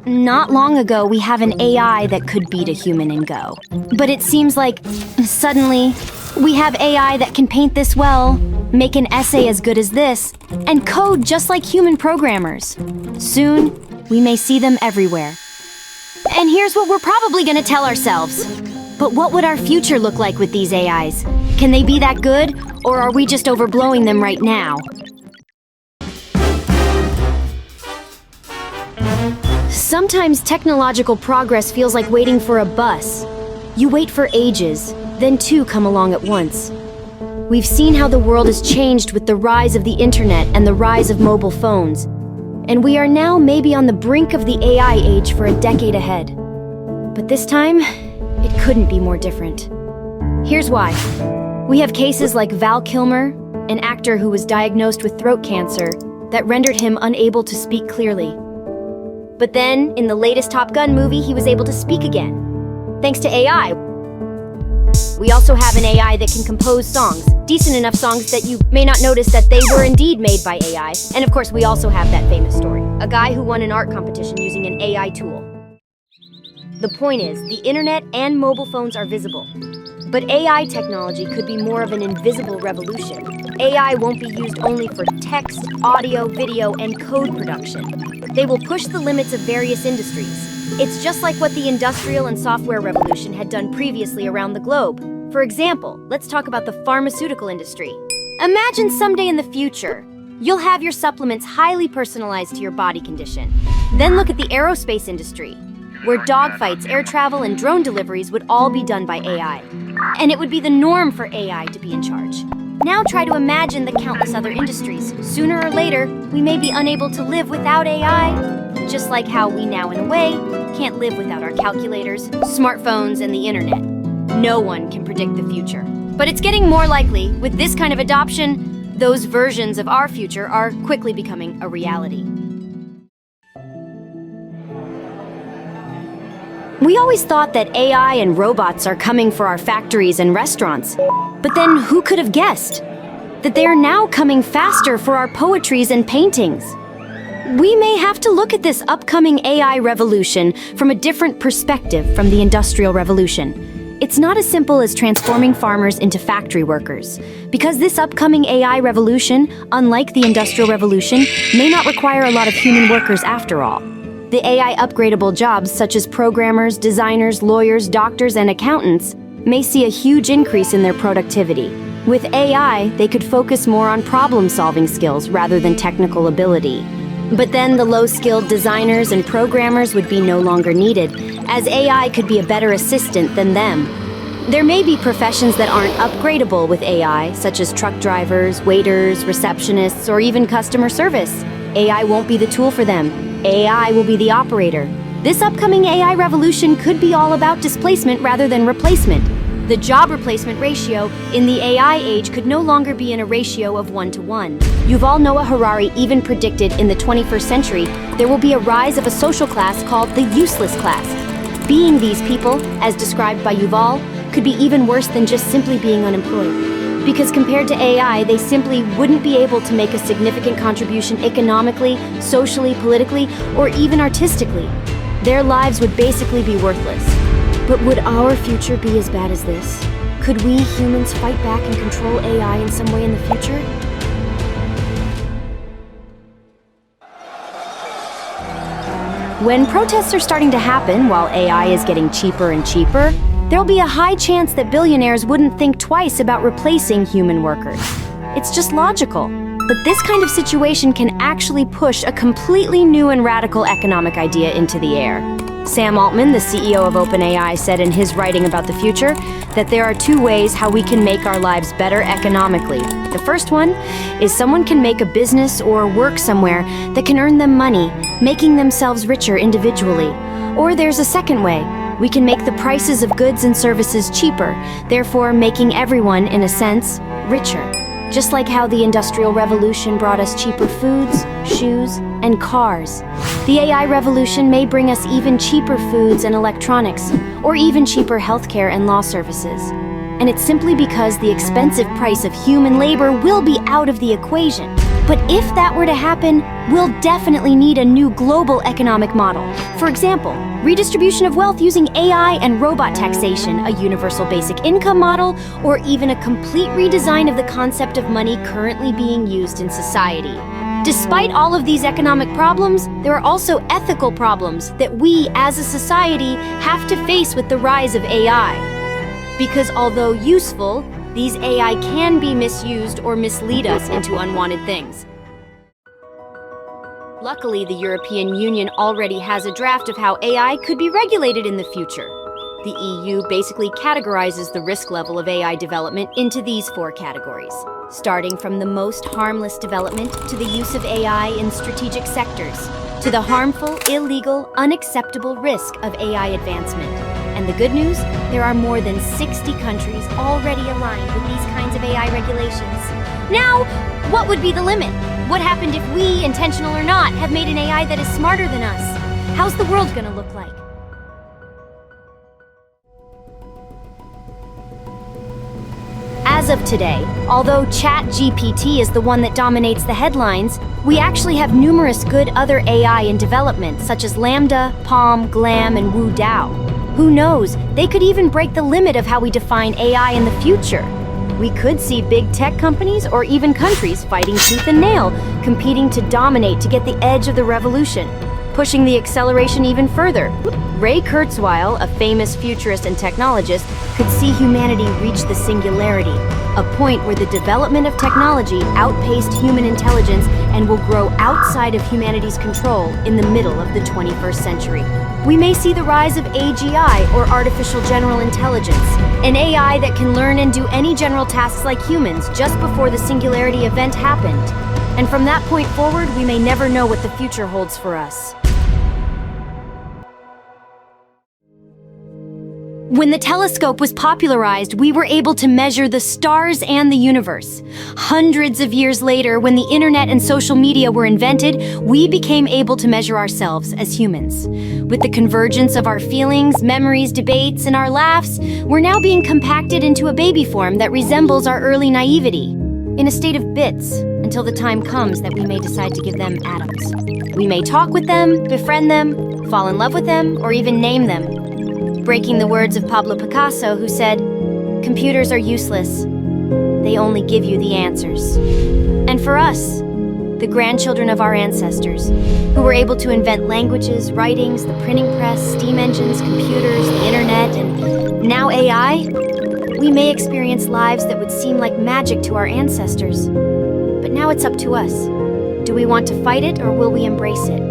not long ago we have an AI that could beat a human in Go. But it seems like, suddenly, we have AI that can paint this well, make an essay as good as this, and code just like human programmers. Soon, we may see them everywhere. And here's what we're probably gonna tell ourselves. But what would our future look like with these AIs? Can they be that good, or are we just overblowing them right now? Sometimes technological progress feels like waiting for a bus. You wait for ages, then two come along at once. We've seen how the world has changed with the rise of the internet and the rise of mobile phones. And we are now maybe on the brink of the AI age for a decade ahead. But this time, it couldn't be more different. Here's why. We have cases like Val Kilmer, an actor who was diagnosed with throat cancer that rendered him unable to speak clearly. But then, in the latest Top Gun movie, he was able to speak again, thanks to AI. We also have an AI that can compose songs, decent enough songs that you may not notice that they were indeed made by AI. And of course, we also have that famous story, a guy who won an art competition using an AI tool. The point is, the internet and mobile phones are visible. But AI technology could be more of an invisible revolution. AI won't be used only for text, audio, video, and code production. They will push the limits of various industries. It's just like what the industrial and software revolution had done previously around the globe. For example, let's talk about the pharmaceutical industry. Imagine someday in the future, you'll have your supplements highly personalized to your body condition. Then look at the aerospace industry, where dogfights, air travel, and drone deliveries would all be done by AI. And it would be the norm for AI to be in charge. Now try to imagine the countless other industries. Sooner or later, we may be unable to live without AI, just like how we now, in a way, can't live without our calculators, smartphones, and the internet. No one can predict the future. But it's getting more likely. With this kind of adoption, those versions of our future are quickly becoming a reality. We always thought that AI and robots are coming for our factories and restaurants. But then who could have guessed that they are now coming faster for our poetries and paintings? We may have to look at this upcoming AI revolution from a different perspective from the Industrial Revolution. It's not as simple as transforming farmers into factory workers, because this upcoming AI revolution, unlike the Industrial Revolution, may not require a lot of human workers after all. The AI upgradable jobs such as programmers, designers, lawyers, doctors, and accountants may see a huge increase in their productivity. With AI, they could focus more on problem-solving skills rather than technical ability. But then the low-skilled designers and programmers would be no longer needed, as AI could be a better assistant than them. There may be professions that aren't upgradable with AI, such as truck drivers, waiters, receptionists, or even customer service. AI won't be the tool for them. AI will be the operator. This upcoming AI revolution could be all about displacement rather than replacement. The job replacement ratio in the AI age could no longer be in a ratio of 1-to-1. Yuval Noah Harari even predicted in the 21st century there will be a rise of a social class called the useless class. Being these people, as described by Yuval, could be even worse than just simply being unemployed. Because compared to AI, they simply wouldn't be able to make a significant contribution economically, socially, politically, or even artistically. Their lives would basically be worthless. But would our future be as bad as this? Could we humans fight back and control AI in some way in the future? When protests are starting to happen while AI is getting cheaper and cheaper, there'll be a high chance that billionaires wouldn't think twice about replacing human workers. It's just logical. But this kind of situation can actually push a completely new and radical economic idea into the air. Sam Altman, the CEO of OpenAI, said in his writing about the future that there are two ways how we can make our lives better economically. The first one is someone can make a business or work somewhere that can earn them money, making themselves richer individually. Or there's a second way. We can make the prices of goods and services cheaper, therefore making everyone, in a sense, richer. Just like how the Industrial Revolution brought us cheaper foods, shoes, and cars. The AI revolution may bring us even cheaper foods and electronics, or even cheaper healthcare and law services. And it's simply because the expensive price of human labor will be out of the equation. But if that were to happen, we'll definitely need a new global economic model. For example, redistribution of wealth using AI and robot taxation, a universal basic income model, or even a complete redesign of the concept of money currently being used in society. Despite all of these economic problems, there are also ethical problems that we, as a society, have to face with the rise of AI. Because although useful, these AI can be misused or mislead us into unwanted things. Luckily, the European Union already has a draft of how AI could be regulated in the future. The EU basically categorizes the risk level of AI development into these 4 categories, starting from the most harmless development to the use of AI in strategic sectors, to the harmful, illegal, unacceptable risk of AI advancement. And the good news? There are more than 60 countries already aligned with these kinds of AI regulations. Now, what would be the limit? What happened if we, intentional or not, have made an AI that is smarter than us? How's the world gonna look like? As of today, although 𝗏GPT is the one that dominates the headlines, we actually have numerous good other AI in development, such as Lambda, Palm, Glam, and WuDao. Who knows, they could even break the limit of how we define AI in the future. We could see big tech companies or even countries fighting tooth and nail, competing to dominate to get the edge of the revolution, pushing the acceleration even further. Ray Kurzweil, a famous futurist and technologist, could see humanity reach the singularity, a point where the development of technology outpaced human intelligence and will grow outside of humanity's control in the middle of the 21st century. We may see the rise of AGI, or artificial general intelligence, an AI that can learn and do any general tasks like humans just before the singularity event happened. And from that point forward, we may never know what the future holds for us. When the telescope was popularized, we were able to measure the stars and the universe. Hundreds of years later, when the internet and social media were invented, we became able to measure ourselves as humans. With the convergence of our feelings, memories, debates, and our laughs, we're now being compacted into a baby form that resembles our early naivety, in a state of bits, until the time comes that we may decide to give them atoms. We may talk with them, befriend them, fall in love with them, or even name them. Breaking the words of Pablo Picasso, who said, "Computers are useless. They only give you the answers." And for us, the grandchildren of our ancestors, who were able to invent languages, writings, the printing press, steam engines, computers, the internet, and now AI, we may experience lives that would seem like magic to our ancestors. But now it's up to us. Do we want to fight it, or will we embrace it?